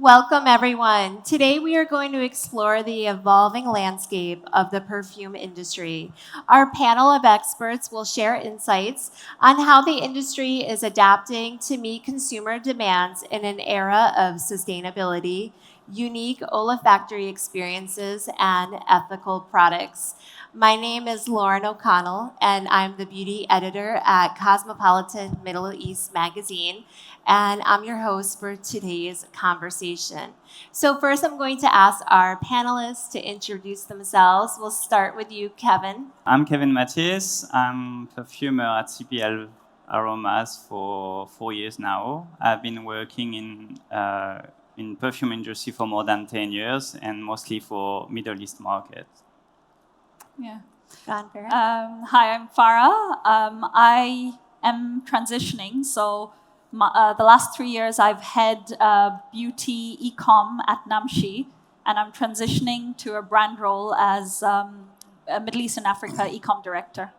Welcome, everyone. Today, we are going to explore the evolving landscape of the perfume industry. Our panel of experts will share insights on how the industry is adapting to meet consumer demands in an era of sustainability, unique olfactory experiences, and ethical products. My name is Lauren O'Connell, and I'm the beauty editor at Cosmopolitan Middle East Magazine, and I'm your host for today's conversation. So first, I'm going to ask our panelists to introduce themselves. We'll start with you, Kevin. I'm Kevin Mathys. I'm perfumer at CPL Aromas for 4 years now. I've been working in perfume industry for more than 10 years and mostly for Middle East markets. Yeah. Farah. Hi, I'm Farah. I am transitioning, so the last 3 years I've had beauty e-com at Namshi, and I'm transitioning to a brand role as a Middle East and Africa e-com director.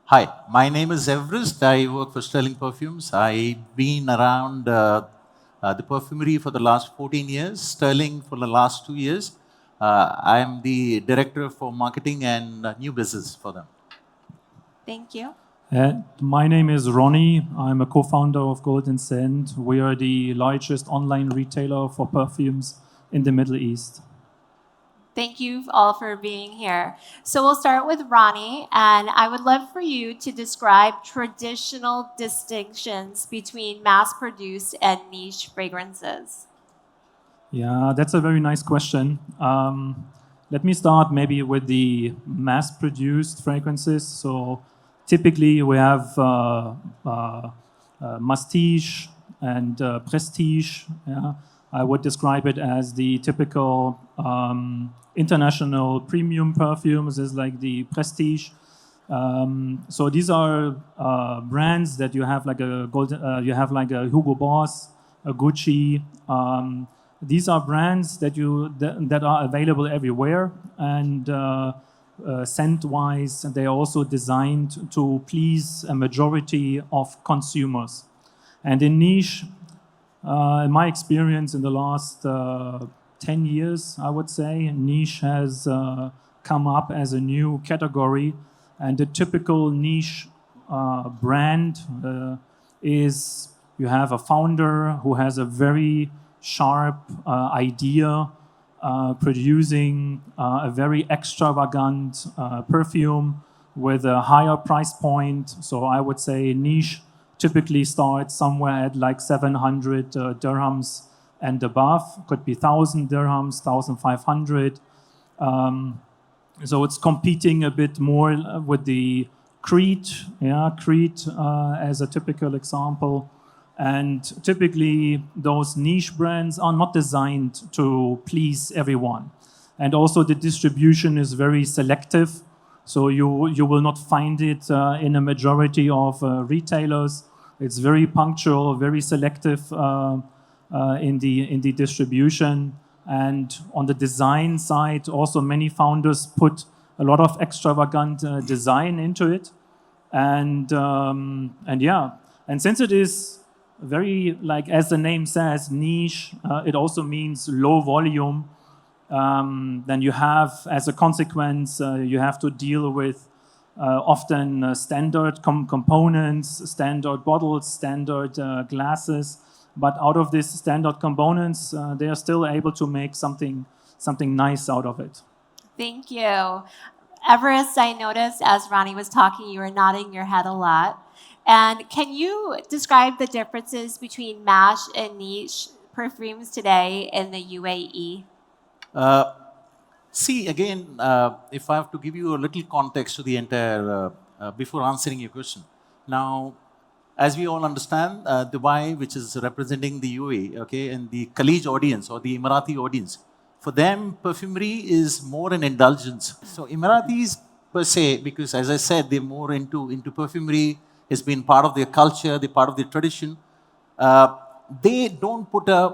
Hi, my name is Evarist. I work for Sterling Perfumes. I've been around the perfumery for the last 14 years, Sterling for the last 2 years. I'm the director for marketing and new business for them. Thank you. My name is Ronny. I'm a co-founder of Golden Scent. We are the largest online retailer for perfumes in the Middle East. Thank you all for being here. So we'll start with Ronny, and I would love for you to describe traditional distinctions between mass-produced and niche fragrances. Yeah, that's a very nice question. Let me start maybe with the mass-produced fragrances. So typically we have mastige and prestige. Yeah? I would describe it as the typical international premium perfumes, is like the prestige. So these are brands that you have like you have like a Hugo Boss, a Gucci. These are brands that are available everywhere, and scent-wise, they're also designed to please a majority of consumers. And in niche, in my experience in the last 10 years, I would say, niche has come up as a new category. And the typical niche brand is you have a founder who has a very sharp idea, producing a very extravagant perfume with a higher price point. So I would say niche typically starts somewhere at like 700 dirhams and above. Could be 1,000 dirhams, 1,500. So it's competing a bit more with the Creed, Creed as a typical example. And typically, those niche brands are not designed to please everyone. And also, the distribution is very selective. So you will not find it in a majority of retailers. It's very punctual, very selective in the distribution. And on the design side, also many founders put a lot of extravagant design into it. And since it is very, like as the name says, niche, it also means low volume. Then you have, as a consequence, you have to deal with often standard components, standard bottles, standard glasses. But out of these standard components, they are still able to make something nice out of it. Thank you. Evarist, I noticed as Ronny was talking, you were nodding your head a lot. And can you describe the differences between mass and niche perfumes today in the UAE? See, again, if I have to give you a little context to the entire, before answering your question. Now, as we all understand, Dubai, which is representing the UAE, okay, and the Khalij audience or the Emirati audience, for them, perfumery is more an indulgence. So Emiratis per se, because as I said, they're more into perfumery. It's been part of their culture, they're part of their tradition. They don't put a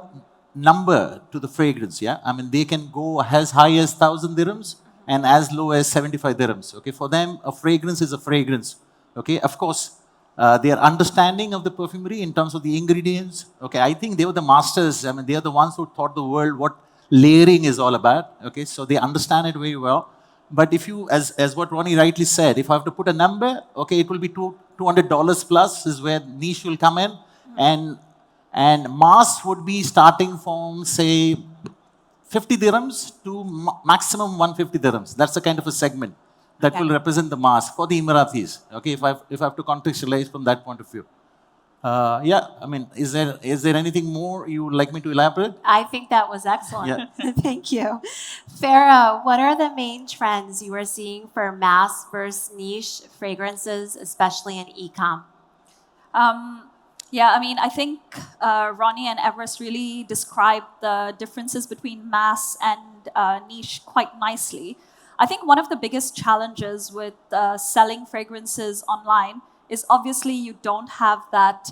number to the fragrance, yeah? I mean, they can go as high as 1,000 dirhams and as low as 75 dirhams, okay? For them, a fragrance is a fragrance, okay? Of course, their understanding of the perfumery in terms of the ingredients. Okay, I think they were the masters. I mean, they are the ones who taught the world what layering is all about. Okay, so they understand it very well. But if you, as what Ronny rightly said, if I have to put a number, okay, it will be $200 plus is where niche will come in, and mass would be starting from say 50 dirhams to maximum 150 dirhams. That's the kind of a segment that will represent the mass for the Emiratis. Okay, if I have to contextualize from that point of view. Yeah, I mean, is there anything more you would like me to elaborate? I think that was excellent. Yeah. Thank you. Farah, what are the main trends you are seeing for mass versus niche fragrances, especially in e-com? Yeah, I mean, I think Ronny and Evarist really described the differences between mass and niche quite nicely. I think one of the biggest challenges with selling fragrances online is obviously you don't have that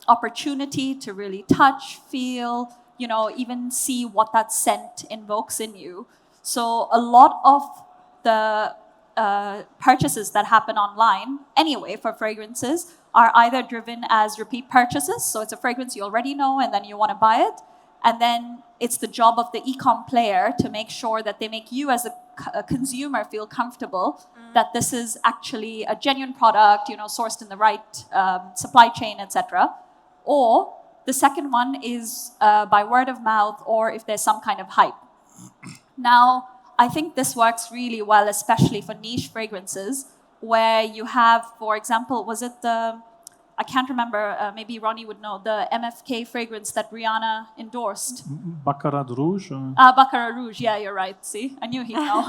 opportunity to really touch, feel, even see what that scent invokes in you. So a lot of the purchases that happen online, anyway, for fragrances, are either driven as repeat purchases. So it's a fragrance you already know and then you want to buy it. And then it's the job of the e-com player to make sure that they make you as a consumer feel comfortable that this is actually a genuine product, sourced in the right supply chain, etc. Or the second one is by word of mouth, or if there's some kind of hype. Now, I think this works really well, especially for niche fragrances, where you have, for example, was it I can't remember, maybe Ronny would know, the MFK fragrance that Rihanna endorsed. Baccarat Rouge. Baccarat Rouge, yeah, you're right. See, I knew he'd know.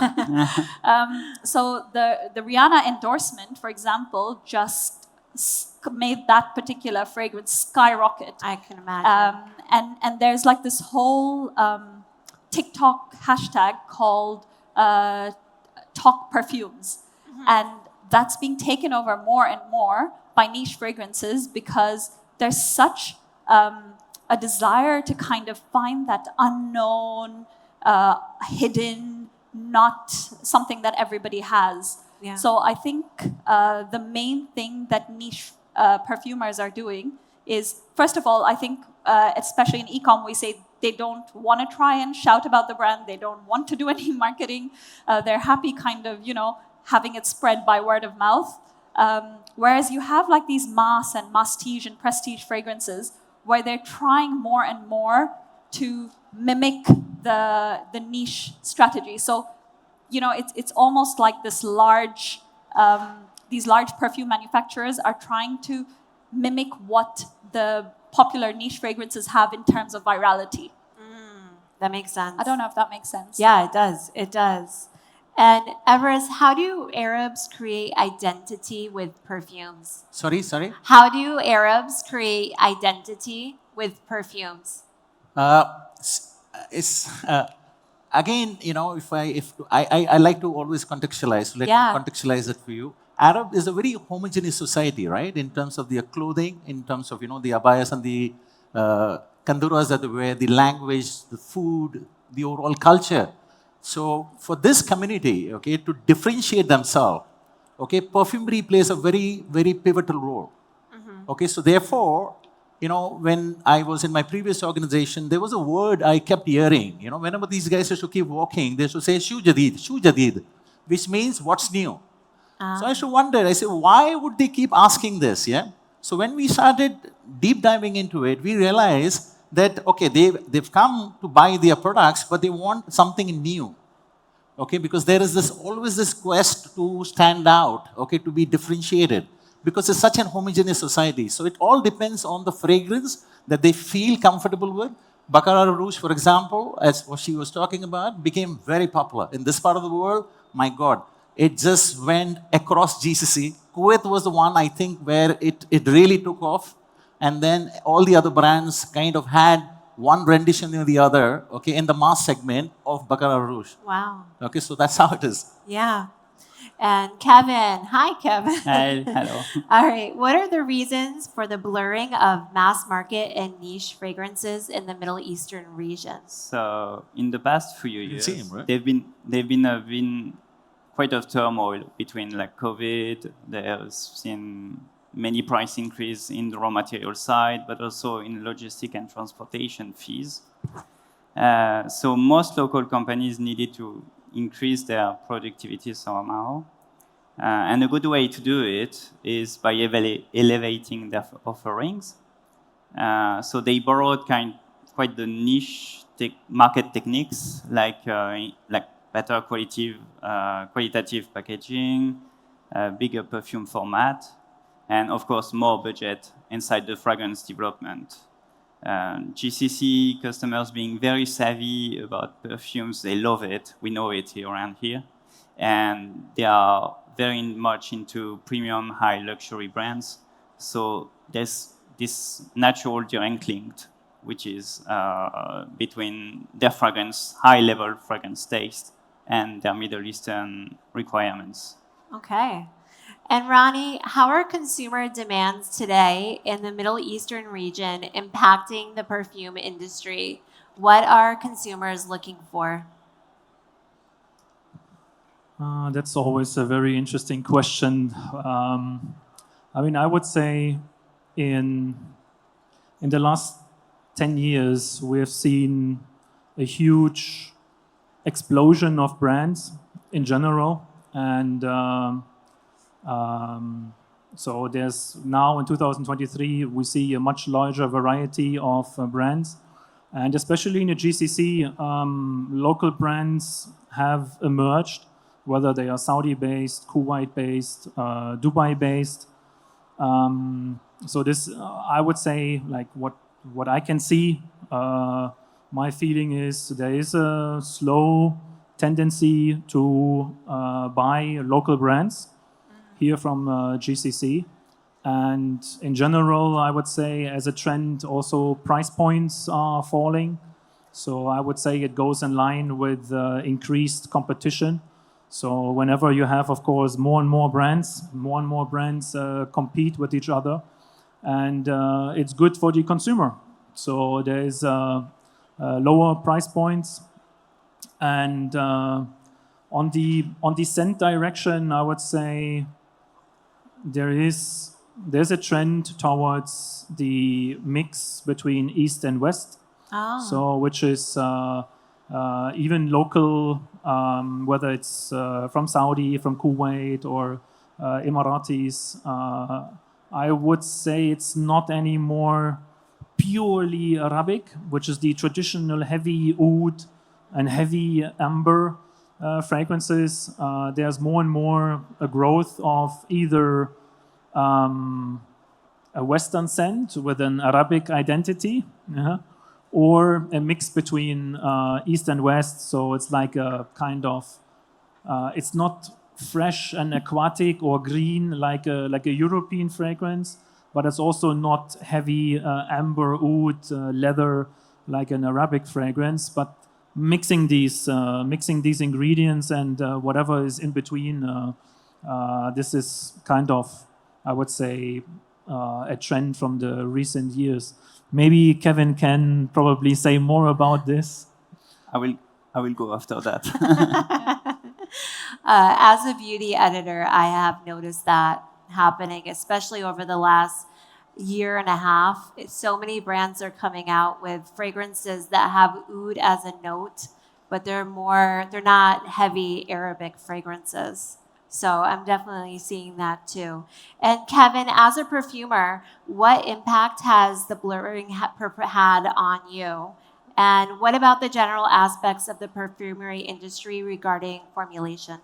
So the Rihanna endorsement, for example, just made that particular fragrance skyrocket. I can imagine. And there's like this whole TikTok hashtag called Talk Perfumes. And that's being taken over more and more by niche fragrances because there's such a desire to kind of find that unknown, hidden, not something that everybody has. Yeah. So I think the main thing that niche perfumers are doing is, first of all, I think, especially in e-com, we say they don't want to try and shout about the brand. They don't want to do any marketing. They're happy kind of, having it spread by word of mouth. Whereas you have like these mass and mastige and prestige fragrances where they're trying more and more to mimic the niche strategy. So, it's almost like these large perfume manufacturers are trying to mimic what the popular niche fragrances have in terms of virality. That makes sense. I don't know if that makes sense. Yeah, it does. It does. And Evarist, how do Arabs create identity with perfumes? Sorry? How do Arabs create identity with perfumes? It's again, if I like to always contextualize. Let me contextualize it for you. Arab is a very homogeneous society, right? In terms of their clothing, in terms of the abayas and the kanduras that they wear, the language, the food, the overall culture. So for this community, okay, to differentiate themselves, okay, perfumery plays a very, very pivotal role. Okay, so therefore, when I was in my previous organization, there was a word I kept hearing. Whenever these guys used to keep walking, they used to say, "Shu jadid," which means what's new. So I used to wonder, I said, why would they keep asking this? Yeah. So when we started deep diving into it, we realized that, okay, they've come to buy their products, but they want something new, okay, because there is always this quest to stand out, okay, to be differentiated, because it's such an homogeneous society. So it all depends on the fragrance that they feel comfortable with. Baccarat Rouge, for example, as what she was talking about, became very popular. In this part of the world, my God, it just went across GCC. Kuwait was the one, I think, where it really took off. And then all the other brands kind of had one rendition or the other, okay, in the mass segment of Baccarat Rouge. Wow. Okay, so that's how it is. Yeah. And Kevin. Hi, Kevin. Hi, hello. All right. What are the reasons for the blurring of mass market and niche fragrances in the Middle Eastern region? So in the past few years, right? they've been quite a turmoil between like COVID. There's been many price increase in the raw material side, but also in logistic and transportation fees. So most local companies needed to increase their productivity somehow. And a good way to do it is by elevating their offerings. So they borrowed quite the niche market techniques like better qualitative packaging, bigger perfume format, and of course more budget inside the fragrance development. GCC customers being very savvy about perfumes, they love it. We know it around here. And they are very much into premium high luxury brands. So there's this natural direct link, which is between their fragrance, high-level fragrance taste, and their Middle Eastern requirements. Okay. And Ronny, how are consumer demands today in the Middle Eastern region impacting the perfume industry? What are consumers looking for? That's always a very interesting question. I mean, I would say in the last 10 years, we have seen a huge explosion of brands in general. And so there's now in 2023, we see a much larger variety of brands. And especially in the GCC, local brands have emerged, whether they are Saudi-based, Kuwait-based, Dubai-based. So this, I would say, like what I can see, my feeling is there is a slow tendency to buy local brands here from GCC. And in general, I would say as a trend, also price points are falling. So I would say it goes in line with increased competition. So whenever you have, of course, more and more brands compete with each other. And it's good for the consumer. So there's lower price points. And on the scent direction, I would say there's a trend towards the mix between East and West. Oh. So which is even local, whether it's from Saudi, from Kuwait, or Emiratis. I would say it's not anymore purely Arabic, which is the traditional heavy oud and heavy amber fragrances. There's more and more a growth of either a Western scent with an Arabic identity, or a mix between East and West. So it's like a kind of, it's not fresh and aquatic or green like a European fragrance, but it's also not heavy amber, oud, leather like an Arabic fragrance. But mixing these ingredients and whatever is in between, this is kind of, I would say, a trend from the recent years. Maybe Kevin can probably say more about this. I will go after that. As a beauty editor, I have noticed that happening, especially over the last year and a half. So many brands are coming out with fragrances that have oud as a note, but they're not heavy Arabic fragrances. So I'm definitely seeing that too. And Kevin, as a perfumer, what impact has the blurring had on you? And what about the general aspects of the perfumery industry regarding formulation?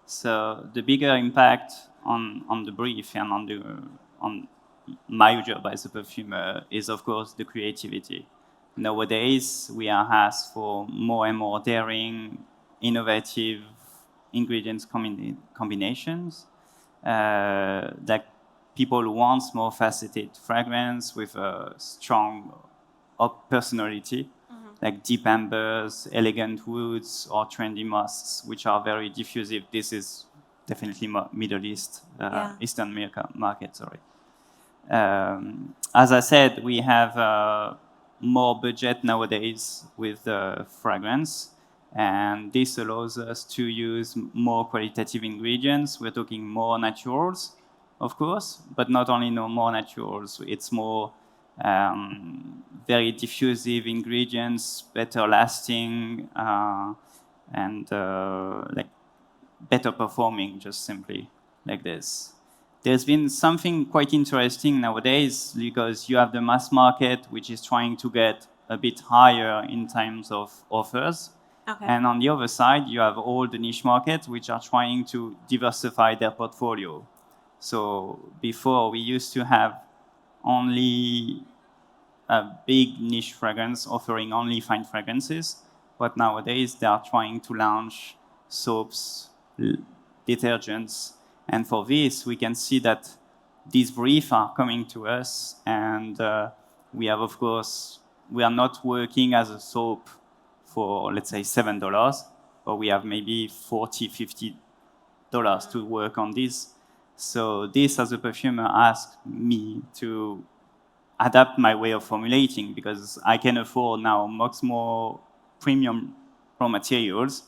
So the bigger impact on the brief and on my job as a perfumer is, of course, the creativity. Nowadays, we are asked for more and more daring, innovative ingredients combinations that people want more faceted fragrance with a strong personality, like deep ambers, elegant woods, or trendy musks, which are very diffusive. This is definitely Middle East, Eastern market, sorry. As I said, we have more budget nowadays with fragrance, and this allows us to use more qualitative ingredients. We're talking more naturals, of course, but not only more natural. So it's more very diffusive ingredients, better lasting, and like better performing, just simply like this. There's been something quite interesting nowadays because you have the mass market, which is trying to get a bit higher in terms of offers. Okay. And on the other side, you have all the niche markets, which are trying to diversify their portfolio. So before, we used to have only a big niche fragrance offering only fine fragrances. But nowadays, they are trying to launch soaps, detergents. And for this, we can see that these briefs are coming to us. And we have, of course, we are not working as a soap for, let's say, $7, but we have maybe $40, $50 to work on this. So this, as a perfumer, asked me to adapt my way of formulating because I can afford now much more premium raw materials,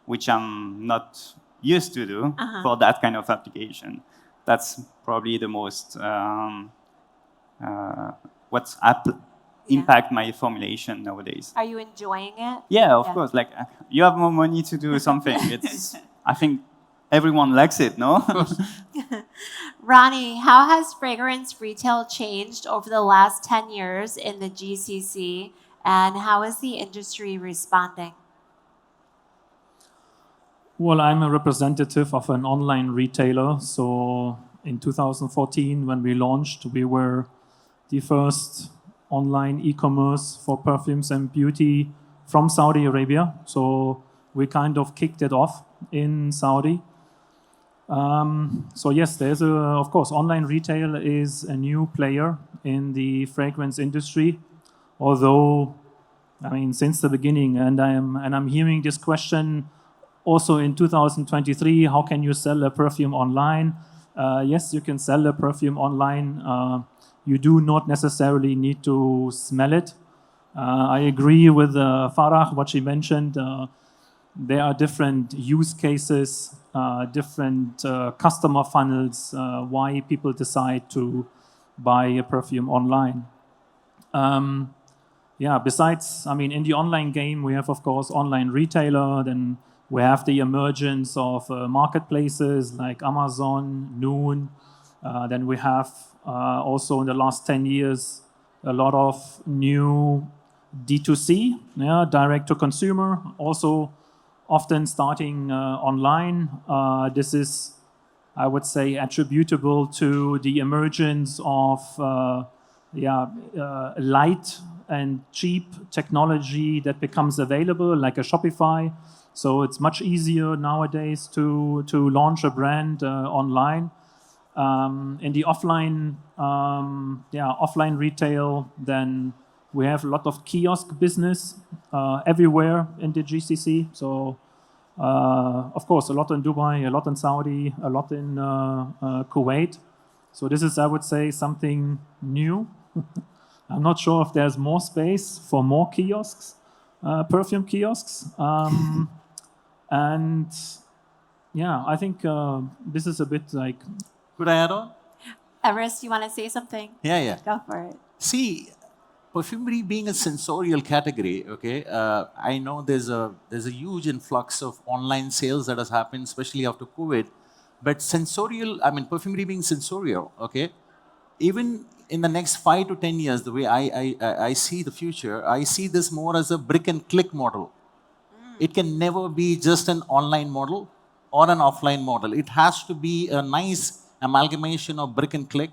which I'm not used to do for that kind of application. That's probably the most impact my formulation nowadays. Are you enjoying it? Yeah, of course. Like you have more money to do something. It's I think everyone likes it, no? Ronny, how has fragrance retail changed over the last 10 years in the GCC, and how is the industry responding? Well, I'm a representative of an online retailer. So in 2014, when we launched, we were the first online e-commerce for perfumes and beauty from Saudi Arabia. So we kind of kicked it off in Saudi. So yes, there's of course, online retail is a new player in the fragrance industry. Although, I mean, since the beginning, and I'm hearing this question also in 2023, how can you sell a perfume online? Yes, you can sell a perfume online. You do not necessarily need to smell it. I agree with Farah, what she mentioned. There are different use cases, different customer funnels, why people decide to buy a perfume online. Besides, I mean, in the online game, we have, of course, online retailer, then we have the emergence of marketplaces like Amazon, Noon. Then we have also in the last 10 years, a lot of new D2C, direct to consumer, also often starting online. This is, I would say, attributable to the emergence of light and cheap technology that becomes available, like a Shopify. So it's much easier nowadays to launch a brand online. In the offline retail, then we have a lot of kiosk business everywhere in the GCC. So, of course, a lot in Dubai, a lot in Saudi, a lot in Kuwait. So this is, I would say, something new. I'm not sure if there's more space for more kiosks, perfume kiosks. And yeah, I think this is a bit like... Could I add on? Evarist, you want to say something? Yeah. Go for it. See, perfumery being a sensorial category, okay, I know there's a huge influx of online sales that has happened, especially after COVID. But perfumery being sensorial, okay, even in the next 5 to 10 years, the way I see the future, I see this more as a brick and click model. It can never be just an online model or an offline model. It has to be a nice amalgamation of brick and click.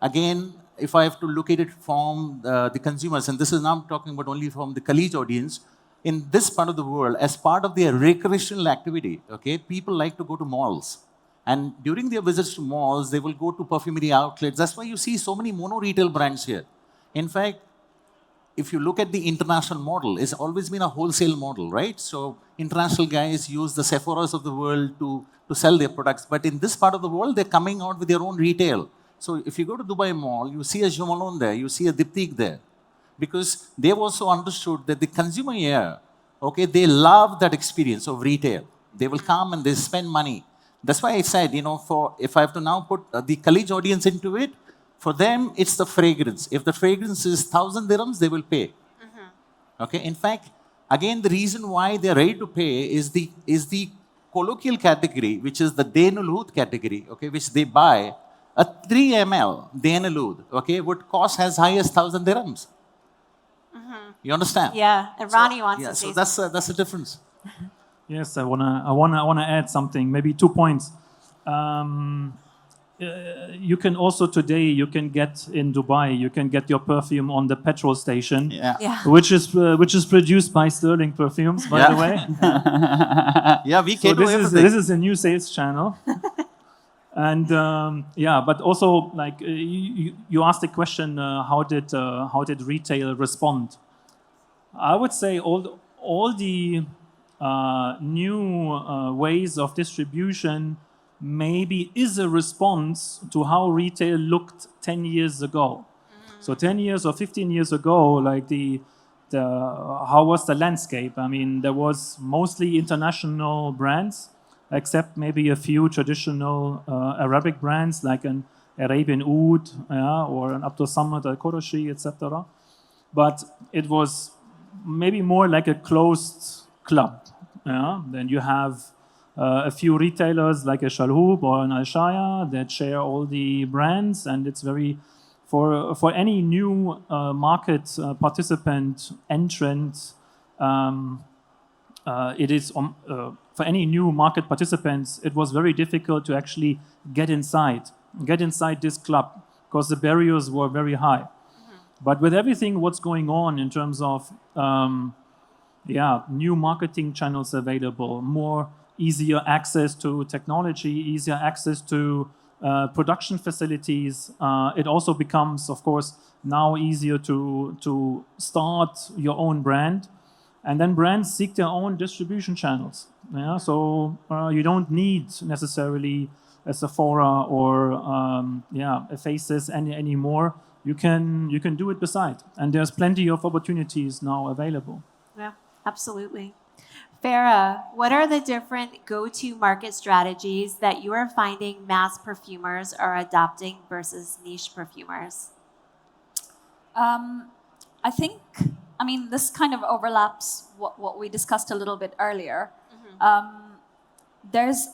Again, if I have to look at it from the consumers, and this is now I'm talking about only from the college audience, in this part of the world, as part of their recreational activity, okay, people like to go to malls. And during their visits to malls, they will go to perfumery outlets. That's why you see so many mono-retail brands here. In fact, if you look at the international model, it's always been a wholesale model, right? So international guys use the Sephoras of the world to sell their products. But in this part of the world, they're coming out with their own retail. So if you go to Dubai Mall, you see a Jo Malone there, you see a Diptyque there. Because they've also understood that the consumer here, okay, they love that experience of retail. They will come and they spend money. That's why I said, for if I have to now put the college audience into it, for them it's the fragrance. If the fragrance is 1,000 dirhams, they will pay. Okay. In fact, again, the reason why they're ready to pay is the colloquial category, which is the Dainul category, okay, which they buy. A 3 ml Dainul, okay, would cost as high as 1,000 dirhams. You understand? Yeah, and Ronny wants to say so that's the difference. Yes, I wanna add something. Maybe 2 points. You can also today you can get in Dubai. You can get your perfume on the petrol station, Yeah. which is produced by Sterling Perfumes, by the way. Yeah, we So can do everything. this is a new sales channel. And but also like you asked the question, how did retail respond? I would say all the new ways of distribution maybe is a response to how retail looked 10 years ago. So 10 years or 15 years ago, like the how was the landscape? I mean, there was mostly international brands, except maybe a few traditional Arabic brands like an Arabian Oud, or an Abdul Samad al-Qurashi, etc. But it was maybe more like a closed club. Then you have a few retailers like a Shalhoub or an Alshaya that share all the brands, and it's very for any new market participant entrant. It is for any new market participants. It was very difficult to actually get inside this club because the barriers were very high. But with everything what's going on in terms of new marketing channels available, more easier access to technology, easier access to production facilities, it also becomes, of course, now easier to start your own brand. And then brands seek their own distribution channels. So you don't need necessarily a Sephora or a Faces anymore. You can do it beside, and there's plenty of opportunities now available. Yeah, absolutely. Farah, what are the different go-to market strategies that you are finding mass perfumers are adopting versus niche perfumers? I think, this kind of overlaps what we discussed a little bit earlier. There's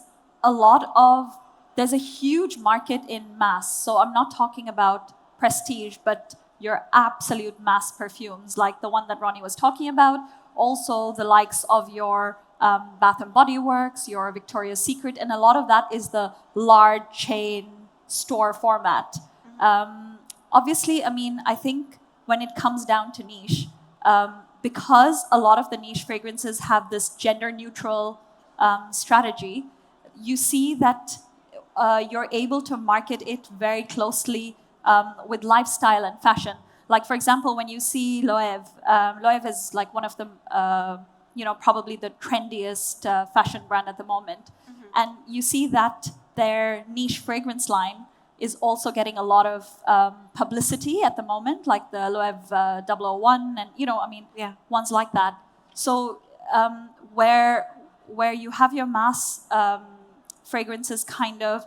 a huge market in mass. So I'm not talking about prestige, but your absolute mass perfumes, like the one that Ronny was talking about. Also the likes of your Bath and Body Works, your Victoria's Secret, and a lot of that is the large chain store format. Obviously, I think when it comes down to niche, because a lot of the niche fragrances have this gender-neutral strategy, you see that you're able to market it very closely with lifestyle and fashion. Like, for example, when you see Loewe, Loewe is like one of the, probably the trendiest fashion brand at the moment. And you see that their niche fragrance line is also getting a lot of publicity at the moment, like the Loewe 001 and, ones like that. So where you have your mass fragrances kind of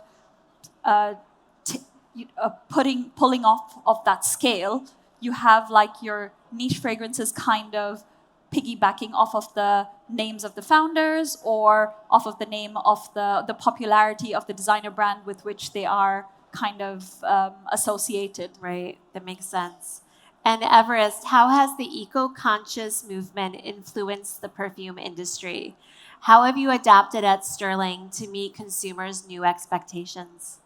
pulling off of that scale, you have like your niche fragrances kind of piggybacking off of the names of the founders or off of the name of the popularity of the designer brand with which they are kind of associated. Right, that makes sense. And Evarist, how has the eco-conscious movement influenced the perfume industry? How have you adapted at Sterling to meet consumers' new expectations?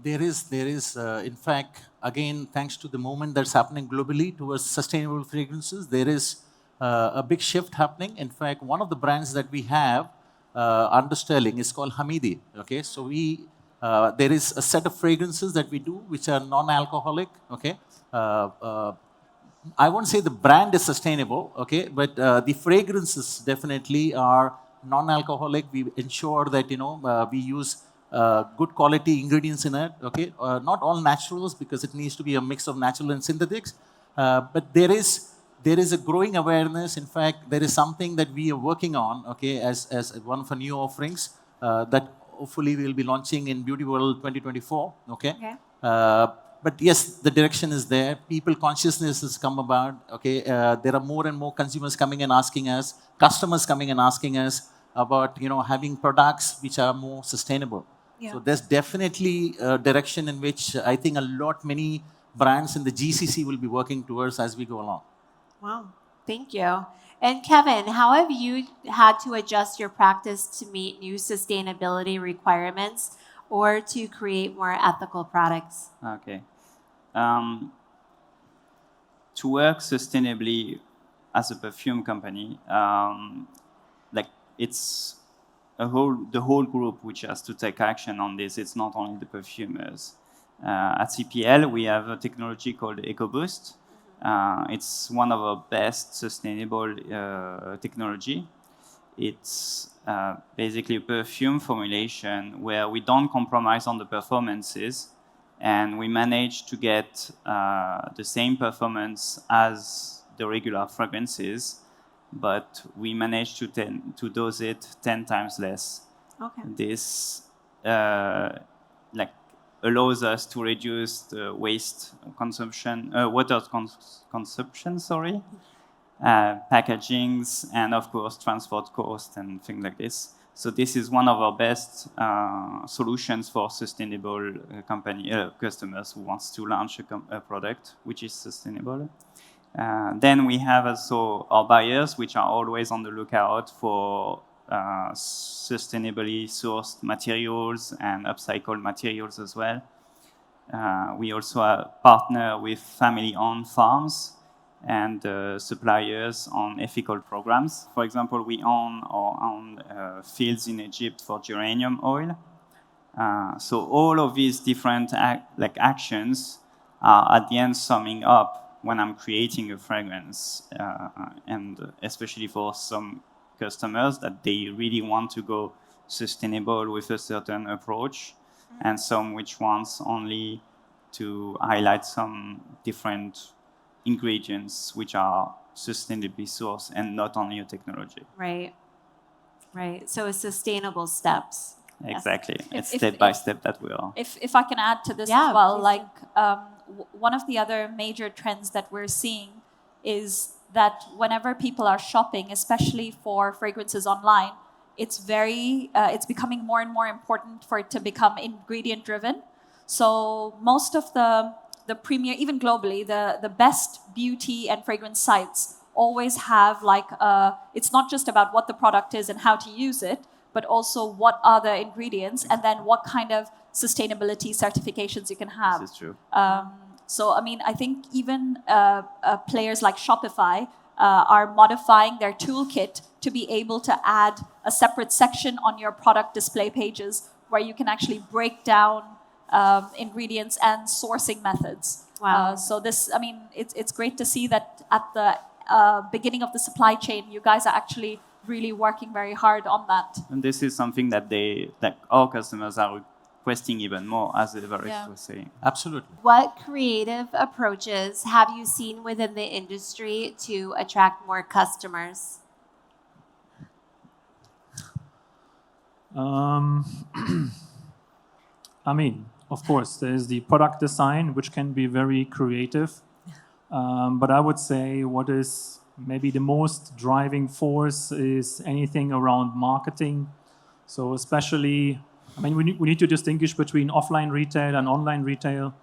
There is, in fact, again, thanks to the movement that's happening globally towards sustainable fragrances, there is a big shift happening. In fact, one of the brands that we have under Sterling is called Hamidi. Okay, so there is a set of fragrances that we do which are non-alcoholic. Okay, I won't say the brand is sustainable. Okay, but the fragrances definitely are non-alcoholic. We ensure that we use good quality ingredients in it. Okay, not all naturals because it needs to be a mix of natural and synthetics. But there is a growing awareness. In fact, there is something that we are working on. Okay, as one of our new offerings that hopefully we'll be launching in Beautyworld 2024. Okay. Okay. But yes, the direction is there. People consciousness has come about. Okay. There are more and more consumers coming and asking us, customers coming and asking us about having products which are more sustainable. Yeah. So there's definitely a direction in which I think many brands in the GCC will be working towards as we go along. Wow, thank you. And Kevin, how have you had to adjust your practice to meet new sustainability requirements or to create more ethical products? Okay. To work sustainably as a perfume company, it's the whole group which has to take action on this. It's not only the perfumers. At CPL, we have a technology called EcoBoost. It's one of our best sustainable technology. It's basically a perfume formulation where we don't compromise on the performances, and we manage to get the same performance as the regular fragrances, but we manage to dose it 10 times less. Okay. This allows us to reduce the waste consumption, water consumption, packagings, and of course transport costs and things like this. So this is one of our best solutions for sustainable customers who wants to launch a product which is sustainable. Then we have also our buyers, which are always on the lookout for sustainably sourced materials and upcycled materials as well. We also partner with family-owned farms and suppliers on ethical programs. For example, we own our own fields in Egypt for geranium oil. So all of these different actions are at the end summing up when I'm creating a fragrance, and especially for some customers that they really want to go sustainable with a certain approach, and some which wants only to highlight some different ingredients which are sustainably sourced and not only a technology. Right. Right. So it's sustainable steps. Exactly. It's step by step that we are. If I can add to this Yeah, as well, please one of the other major trends that we're seeing is that whenever people are shopping, especially for fragrances online, it's becoming more and more important for it to become ingredient driven. So most of the premier, even globally, the best beauty and fragrance sites always have it's not just about what the product is and how to use it, but also what are the ingredients and then what kind of sustainability certifications you can have. This is true. So, I mean, I think even players like Shopify are modifying their toolkit to be able to add a separate section on your product display pages where you can actually break down ingredients and sourcing methods. Wow. So this, I mean, it's great to see that at the beginning of the supply chain, you guys are actually really working very hard on that. And this is something that our customers are requesting even more, as Evarist was saying. Absolutely. What creative approaches have you seen within the industry to attract more customers? I mean, of course, there's the product design, which can be very creative. But I would say what is maybe the most driving force is anything around marketing. So especially, I mean, we need to distinguish between offline retail and online retail.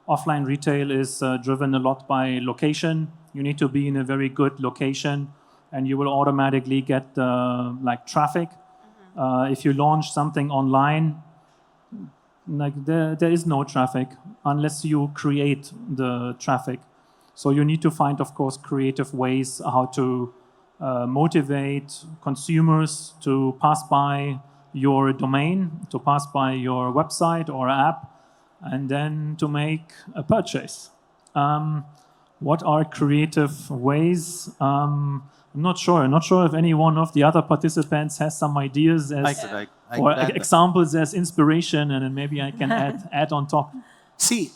Offline retail is driven a lot by location. You need to be in a very good location, and you will automatically get traffic. If you launch something online, there is no traffic unless you create the traffic. So you need to find, of course, creative ways how to motivate consumers to pass by your domain, to pass by your website or app, and then to make a purchase. What are creative ways? I'm not sure. I'm not sure if any one of the other participants has some ideas or examples as inspiration, and then maybe I can add on top. See,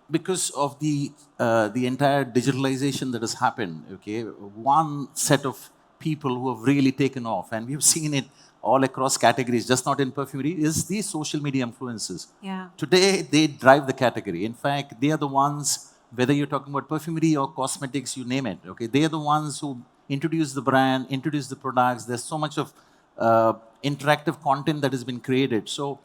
because of the entire digitalization that has happened, okay, one set of people who have really taken off, and we've seen it all across categories, just not in perfumery, is the social media influencers. Yeah. Today, they drive the category. In fact, they are the ones, whether you're talking about perfumery or cosmetics, you name it, okay? They are the ones who introduce the brand, introduce the products. There's so much of interactive content that has been created. So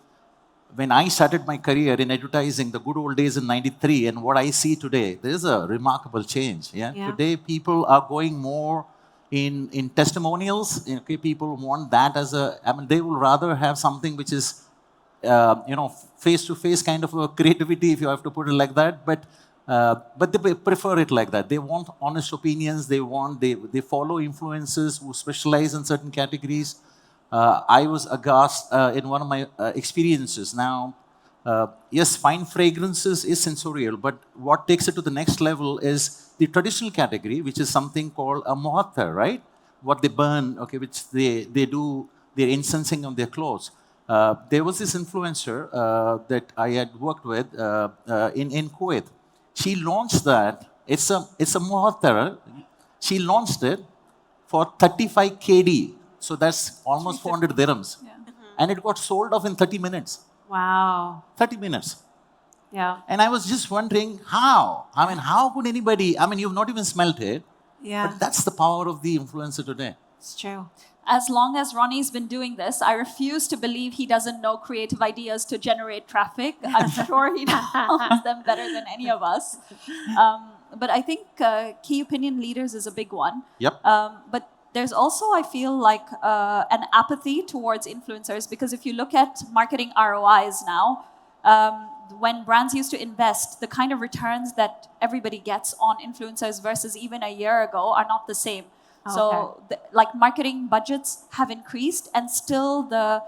when I started my career in advertising, the good old days in '93, and what I see today, there is a remarkable change. Yeah? Today, people are going more in testimonials. Okay, people want that as a. I mean, they will rather have something which is, face-to-face kind of a creativity, if you have to put it like that. But they prefer it like that. They want honest opinions. They follow influencers who specialize in certain categories. I was aghast in one of my experiences. Now, yes, fine fragrances is sensorial, but what takes it to the next level is the traditional category, which is something called a muhatta, right? What they burn, okay, which they do their incensing on their clothes. There was this influencer that I had worked with in Kuwait. She launched that. It's a muhatta. She launched it for 35 KD. So that's almost 400 dirhams. Yeah. And it got sold off in 30 minutes. Wow. 30 minutes. Yeah. And I was just wondering how? I mean, how could anybody, you've not even smelt it. Yeah. But that's the power of the influencer today. It's true. As long as Ronny's been doing this, I refuse to believe he doesn't know creative ideas to generate traffic. I'm sure he knows them better than any of us. But I think key opinion leaders is a big one. Yep. But there's also, I feel like, an apathy towards influencers, because if you look at marketing ROIs now, when brands used to invest, the kind of returns that everybody gets on influencers versus even a year ago are not the same. So, marketing budgets have increased, and still the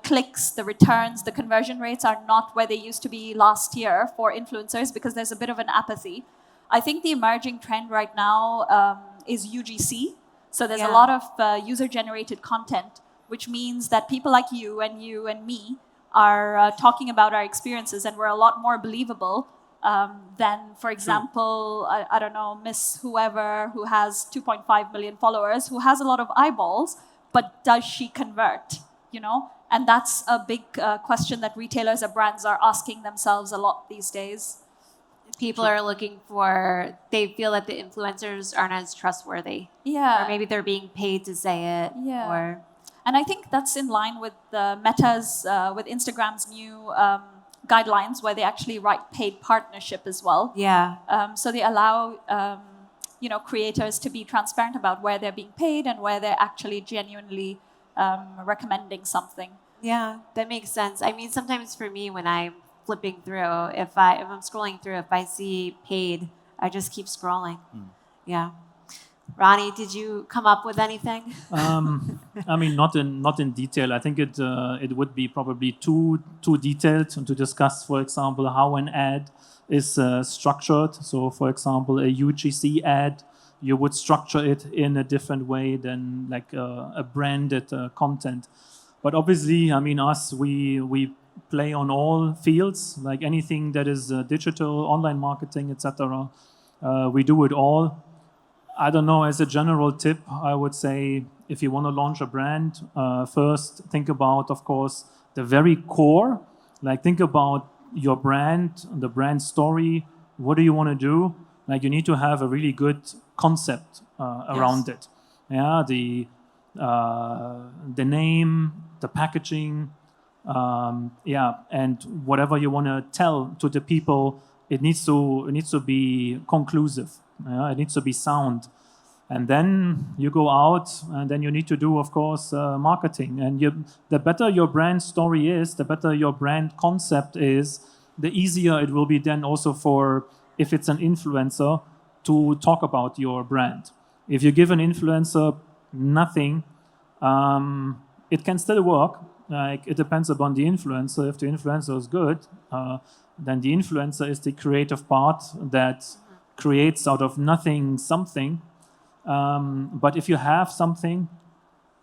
clicks, the returns, the conversion rates are not where they used to be last year for influencers, because there's a bit of an apathy. I think the emerging trend right now is UGC. So there's a lot of user-generated content, which means that people like you and me are talking about our experiences, and we're a lot more believable than, for example, I don't know, Miss whoever who has 2.5 million followers, who has a lot of eyeballs, but does she convert? And that's a big question that retailers and brands are asking themselves a lot these days. People are looking for, they feel that the influencers aren't as trustworthy. Yeah. Or maybe they're being paid to say it. Yeah. And I think that's in line with Meta's, with Instagram's new guidelines, where they actually write paid partnership as well. Yeah. So they allow, creators to be transparent about where they're being paid and where they're actually genuinely recommending something. Yeah, that makes sense. I mean, sometimes for me, when I'm flipping through, if I'm scrolling through, if I see paid, I just keep scrolling. Yeah. Ronny, did you come up with anything? Not in detail. I think it would be probably too detailed to discuss, for example, how an ad is structured. So, for example, a UGC ad, you would structure it in a different way than like a branded content. But obviously, we play on all fields, like anything that is digital, online marketing, etc. We do it all. I don't know, as a general tip, I would say if you want to launch a brand, first think about, of course, the very core. Like, think about your brand, the brand story. What do you want to do? Like, you need to have a really good concept around it. Yeah, the name, the packaging, and whatever you want to tell to the people, it needs to be conclusive. It needs to be sound. And then you go out, and then you need to do, of course, marketing. And the better your brand story is, the better your brand concept is, the easier it will be then also for, if it's an influencer, to talk about your brand. If you give an influencer nothing, it can still work. Like, it depends upon the influencer. If the influencer is good, then the influencer is the creative part that creates out of nothing something. But if you have something,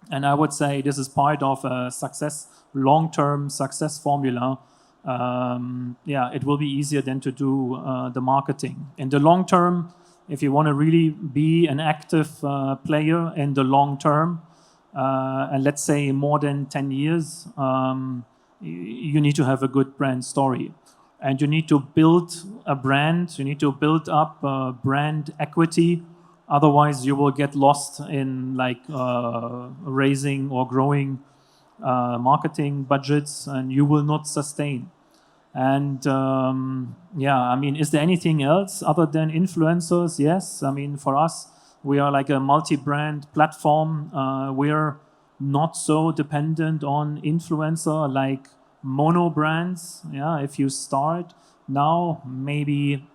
and I would say this is part of a long-term success formula, it will be easier then to do the marketing. In the long term, if you want to really be an active player in the long term, and let's say more than 10 years, you need to have a good brand story. And you need to build a brand, you need to build up brand equity. Otherwise, you will get lost in like raising or growing marketing budgets, and you will not sustain. And yeah, I mean, is there anything else other than influencers? Yes. I mean, for us, we are like a multi-brand platform. We're not so dependent on influencer like mono brands. Yeah, if you start now, maybe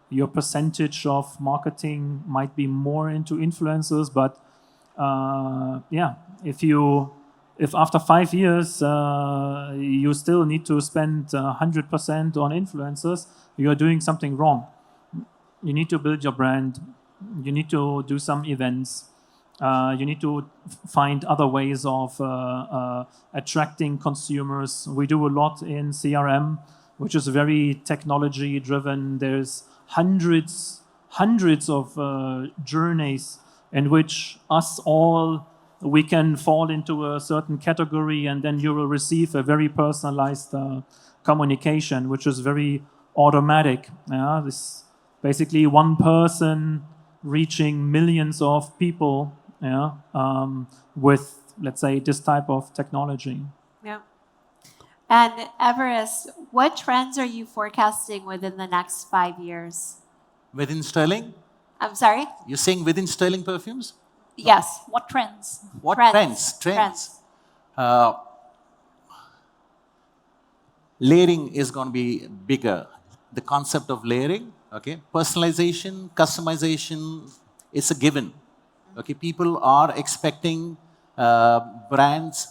your percentage of marketing might be more into influencers, but yeah, if after 5 years you still need to spend 100% on influencers, you are doing something wrong. You need to build your brand. You need to do some events. You need to find other ways of attracting consumers. We do a lot in CRM, which is very technology driven. There's hundreds of journeys in which us all, we can fall into a certain category, and then you will receive a very personalized communication, which is very automatic. Yeah? This basically one person reaching millions of people, yeah, with, let's say, this type of technology. Yeah. And Evarist, what trends are you forecasting within the next 5 years? Within Sterling? I'm sorry? You're saying within Sterling Perfumes? Yes. What trends? What Trends. trends? Layering is going to be bigger. The concept of layering, okay? Personalization, customization, it's a given. Okay, people are expecting brands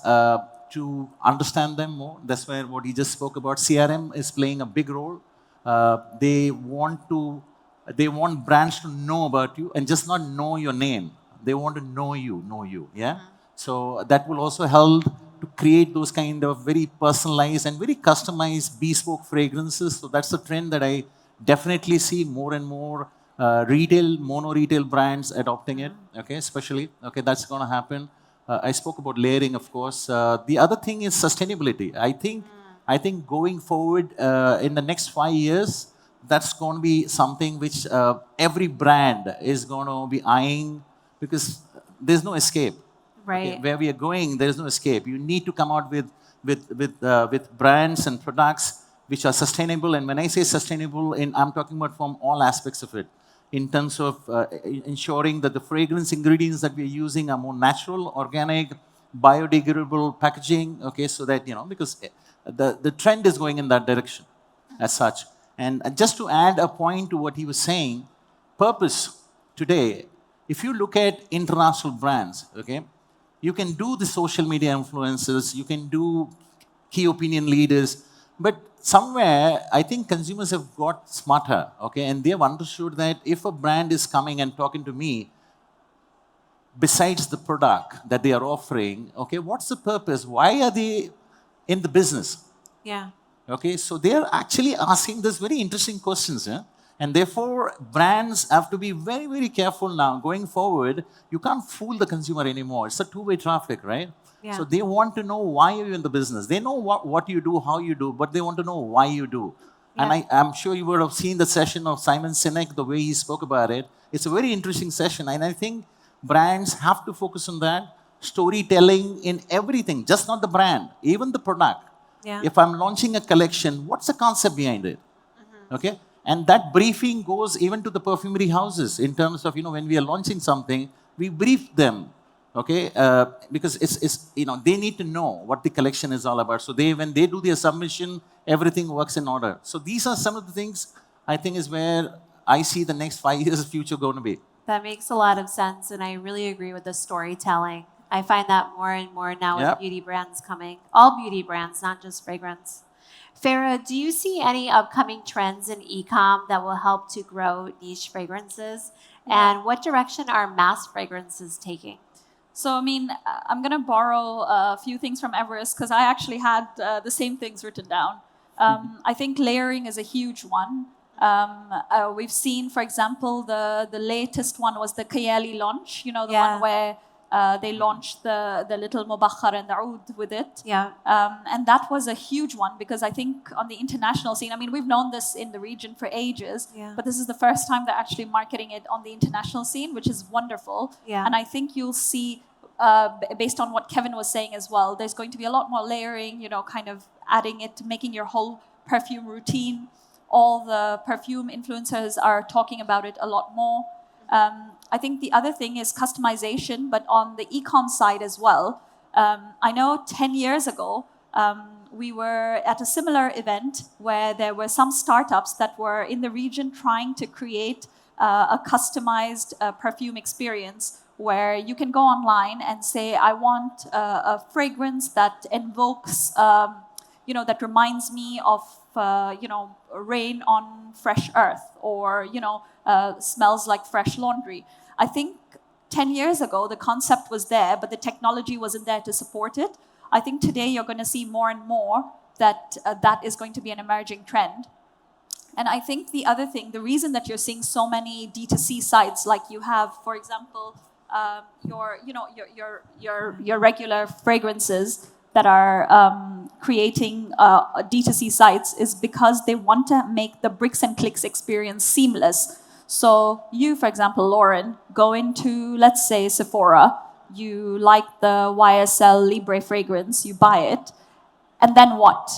to understand them more. That's where what he just spoke about. CRM is playing a big role. They want brands to know about you and just not know your name. They want to know you. Yeah. So that will also help to create those kind of very personalized and very customized bespoke fragrances. So that's the trend that I definitely see more and more. Mono retail brands adopting it, okay, especially, okay, that's going to happen. I spoke about layering, of course. The other thing is sustainability. I think going forward in the next 5 years, that's going to be something which every brand is going to be eyeing, because there's no escape. Right. Okay, where we are going, there is no escape. You need to come out with brands and products which are sustainable. And when I say sustainable, I'm talking about from all aspects of it, in terms of ensuring that the fragrance ingredients that we're using are more natural, organic, biodegradable packaging, okay, so that, because the trend is going in that direction as such. And just to add a point to what he was saying, purpose today, if you look at international brands, okay, you can do the social media influencers, you can do key opinion leaders, but somewhere, I think consumers have got smarter, okay, and they have understood that if a brand is coming and talking to me, besides the product that they are offering, okay, what's the purpose? Why are they in the business? Yeah. Okay, so they are actually asking this very interesting questions, yeah? And therefore, brands have to be very, very careful now. Going forward, you can't fool the consumer anymore. It's a two-way traffic, right? Yeah. So they want to know why you're in the business. They know what you do, how you do, but they want to know why you do. Yeah. And I'm sure you would have seen the session of Simon Sinek, the way he spoke about it. It's a very interesting session. And I think brands have to focus on that. Storytelling in everything, just not the brand, even the product. Yeah. If I'm launching a collection, what's the concept behind it? Okay? And that briefing goes even to the perfumery houses in terms of, when we are launching something, we brief them. Okay, because it's they need to know what the collection is all about. So when they do their submission, everything works in order. So these are some of the things I think is where I see the next 5 years future going to be. That makes a lot of sense, and I really agree with the storytelling. I find that more and more now with beauty brands coming. All beauty brands, not just fragrance. Farah, do you see any upcoming trends in e-com that will help to grow niche fragrances? And what direction are mass fragrances taking? So, I mean, I'm going to borrow a few things from Evarist because I actually had the same things written down. I think layering is a huge one. We've seen, for example, the latest one was the Kayali launch, the one where They launched the little mubakhar and the oud with it. Yeah. And that was a huge one because I think on the international scene, I mean, we've known this in the region for ages, Yeah. but this is the first time they're actually marketing it on the international scene, which is wonderful. Yeah. And I think you'll see, based on what Kevin was saying as well, there's going to be a lot more layering, you know, kind of adding it, making your whole perfume routine. All the perfume influencers are talking about it a lot more. I think the other thing is customization, but on the e-com side as well. I know 10 years ago, we were at a similar event where there were some startups that were in the region trying to create a customized perfume experience where you can go online and say, I want a fragrance that invokes, that reminds me of, rain on fresh earth, or, smells like fresh laundry. I think 10 years ago, the concept was there, but the technology wasn't there to support it. I think today you're going to see more and more that that is going to be an emerging trend. And I think the other thing, the reason that you're seeing so many D2C sites, like you have, for example, your regular fragrances that are creating D2C sites, is because they want to make the bricks and clicks experience seamless. So you, for example, Lauren, go into, let's say, Sephora, you like the YSL Libre fragrance, you buy it, and then what?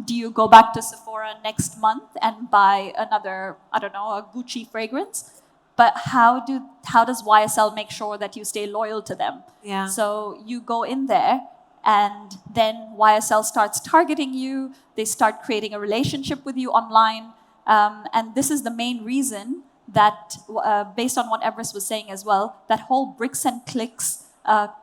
Do you go back to Sephora next month and buy another, I don't know, a Gucci fragrance? But how does YSL make sure that you stay loyal to them? Yeah. So you go in there, and then YSL starts targeting you. They start creating a relationship with you online. And this is the main reason that, based on what Evarist was saying as well, that whole bricks and clicks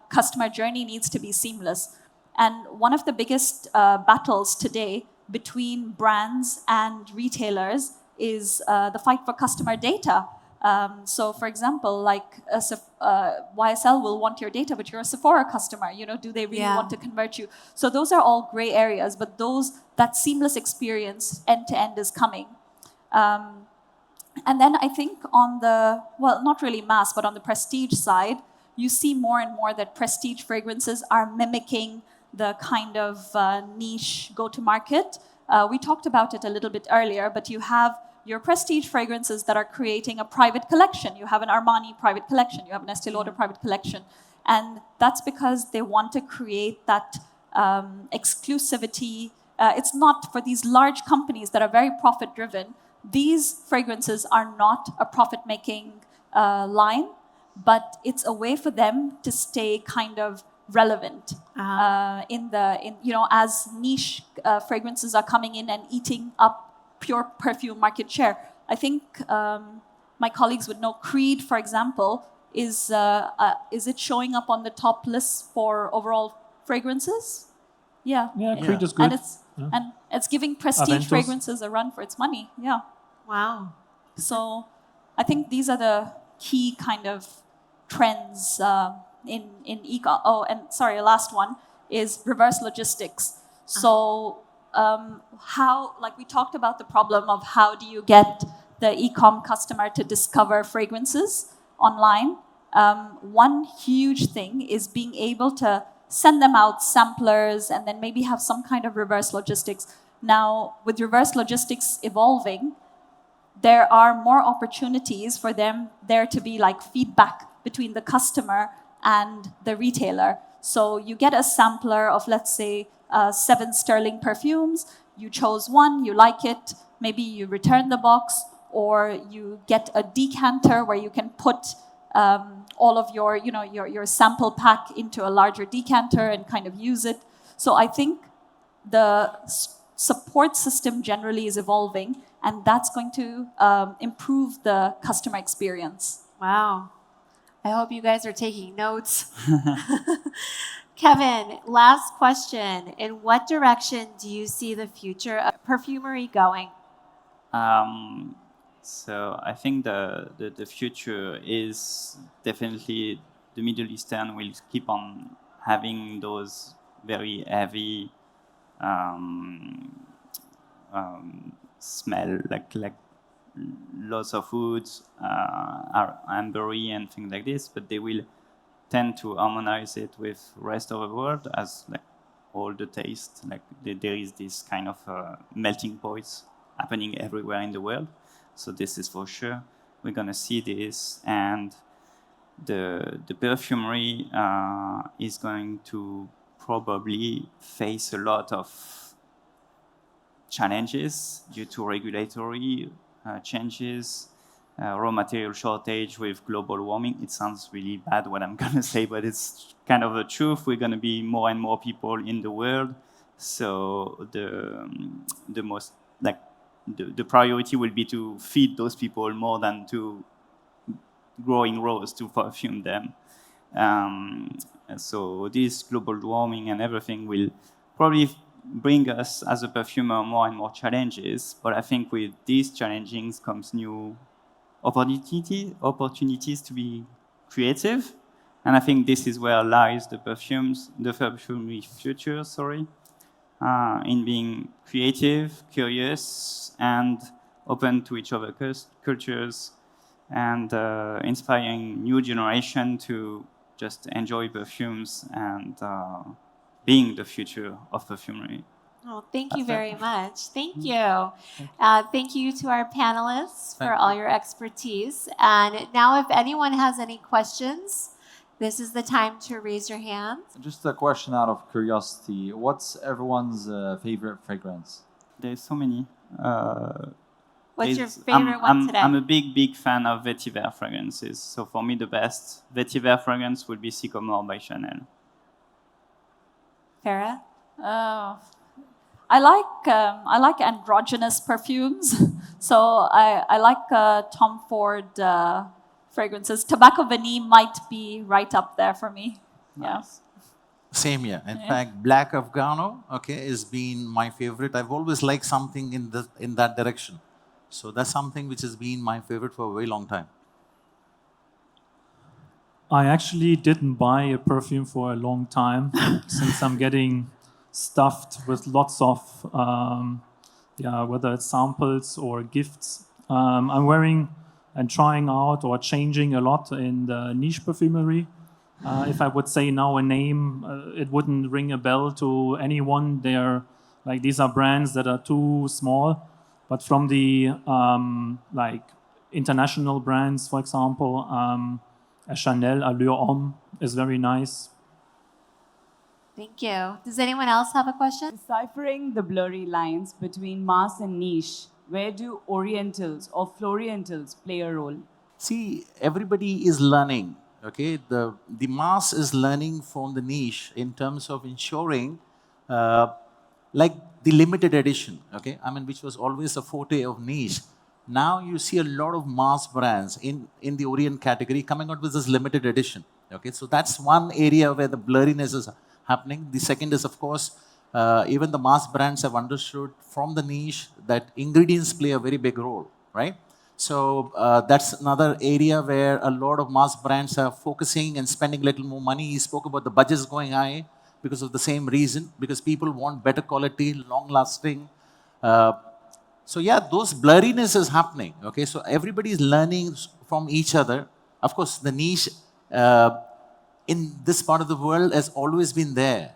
customer journey needs to be seamless. And one of the biggest battles today between brands and retailers is the fight for customer data. So, for example, like YSL will want your data, but you're a Sephora customer. You know, do they really want to convert you? So those are all gray areas, but that seamless experience end to end is coming. And then I think on the, well, not really mass, but on the prestige side, you see more and more that prestige fragrances are mimicking the kind of niche go-to-market. We talked about it a little bit earlier, but you have your prestige fragrances that are creating a private collection. You have an Armani private collection. You have an Estée Lauder private collection. And that's because they want to create that exclusivity. It's not for these large companies that are very profit-driven. These fragrances are not a profit-making line, but it's a way for them to stay kind of relevant as niche fragrances are coming in and eating up pure perfume market share. I think my colleagues would know Creed, for example, is it showing up on the top list for overall fragrances? Yeah. Yeah, Creed is good. And it's giving prestige Aventus. fragrances a run for its money. Yeah. Wow. So I think these are the key kind of trends in e-com. Oh, and sorry, last one is reverse logistics. So like we talked about the problem of how do you get the e-com customer to discover fragrances online. One huge thing is being able to send them out samplers and then maybe have some kind of reverse logistics. Now, with reverse logistics evolving, there are more opportunities for there to be like feedback between the customer and the retailer. So you get a sampler of, let's say, 7 sterling perfumes. You chose one, you like it, maybe you return the box, or you get a decanter where you can put all of your sample pack into a larger decanter and kind of use it. So I think the support system generally is evolving, and that's going to improve the customer experience. Wow. I hope you guys are taking notes. Kevin, last question. In what direction do you see the future of perfumery going? So I think the future is definitely the Middle Eastern will keep on having those very heavy smell, like lots of woods, ambery and things like this, but they will tend to harmonize it with rest of the world as like all the taste. Like there is this kind of melting points happening everywhere in the world. So this is for sure. We're gonna see this, and the perfumery is going to probably face a lot of challenges due to regulatory changes, raw material shortage with global warming. It sounds really bad what I'm gonna say, but it's kind of the truth. We're gonna be more and more people in the world, so the most like the priority will be to feed those people more than to growing rows to perfume them. So this global warming and everything will probably bring us as a perfumer more and more challenges. But I think with these challenges comes new opportunities to be creative. And I think this is where lies the perfumery future, in being creative, curious, and open to each other's cultures, and inspiring new generation to just enjoy perfumes and being the future of perfumery. Oh, thank you very much. Thank you. Thank you to our panelists for all your expertise. And now if anyone has any questions, this is the time to raise your hand. Just a question out of curiosity. What's everyone's favorite fragrance? There's so many. What's your favorite one today? I'm a big fan of vetiver fragrances. So for me, the best vetiver fragrance would be Sycamore by Chanel. Farah? I like androgynous perfumes. So I like Tom Ford fragrances. Tobacco Vanille might be right up there for me. Nice. Same here. In fact, Black Afghano, has been my favorite. I've always liked something in that direction. So that's something which has been my favorite for a very long time. I actually didn't buy a perfume for a long time since I'm getting stuffed with lots of, whether it's samples or gifts. I'm wearing and trying out or changing a lot in the niche perfumery. If I would say now a name, it wouldn't ring a bell to anyone. These are brands that are too small. But from the international brands, for example, a Chanel Allure Homme is very nice. Thank you. Does anyone else have a question? Deciphering the blurry lines between mass and niche, where do Orientals or Florientals play a role? See, everybody is learning. The mass is learning from the niche in terms of ensuring, the limited edition, which was always a forte of niche. Now you see a lot of mass brands in the Orient category coming out with this limited edition. So that's one area where the blurriness is happening. The second is, of course, even the mass brands have understood from the niche that ingredients play a very big role, right? So that's another area where a lot of mass brands are focusing and spending a little more money. He spoke about the budgets going high because of the same reason, because people want better quality, long-lasting. Those blurriness is happening. So everybody is learning from each other. Of course, the niche in this part of the world has always been there.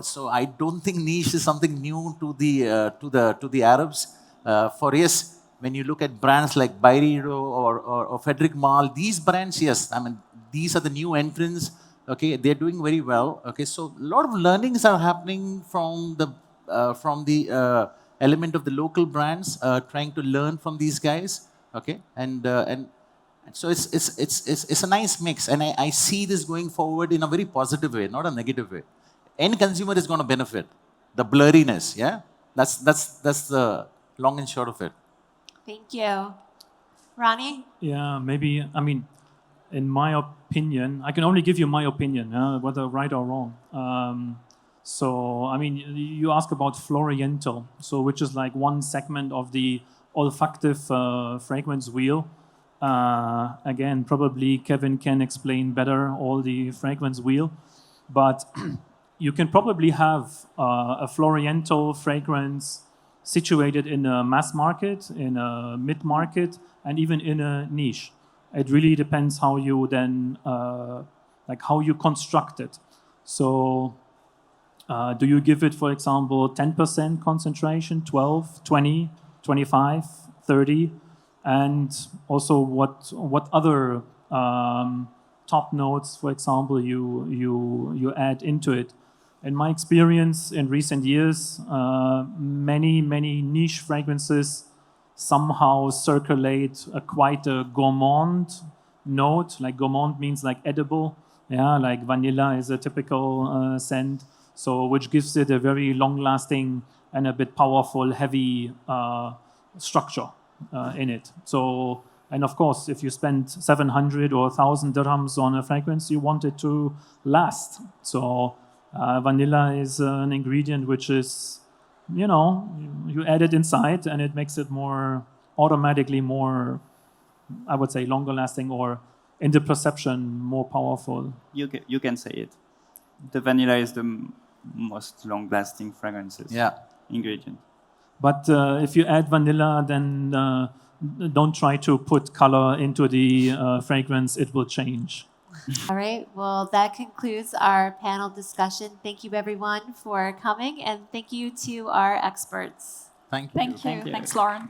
So I don't think niche is something new to the Arabs. When you look at brands like Byredo or Frederic Malle, these brands, these are the new entrants. They're doing very well. So a lot of learnings are happening from the element of the local brands, trying to learn from these guys. And so it's a nice mix, and I see this going forward in a very positive way, not a negative way. End consumer is going to benefit. The blurriness, that's the long and short of it. Thank you. Ronny? Yeah, maybe, in my opinion, I can only give you my opinion, whether right or wrong. You ask about Floriental, which is like one segment of the olfactive fragrance wheel. Again, probably Kevin can explain better all the fragrance wheel, but you can probably have a Floriental fragrance situated in a mass market, in a mid-market, and even in a niche. It really depends how you then like how you construct it. So do you give it, for example, 10% concentration, 12, 20, 25, 30? And also what other top notes, for example, you add into it. In my experience in recent years, many niche fragrances somehow circulate quite a gourmand note. Like gourmand means like edible. Yeah, like vanilla is a typical scent. So which gives it a very long-lasting and a bit powerful, heavy structure in it. So, and of course, if you spend 700 or 1,000 dirhams on a fragrance, you want it to last. So vanilla is an ingredient which is, you add it inside and it makes it automatically more, I would say, longer lasting, or in the perception more powerful. You can say it. The vanilla is the most long-lasting fragrances ingredient. But if you add vanilla, then don't try to put color into the fragrance. It will change. All right. Well, that concludes our panel discussion. Thank you, everyone, for coming, and thank you to our experts. Thank you. Thank you. Thanks, Lauren.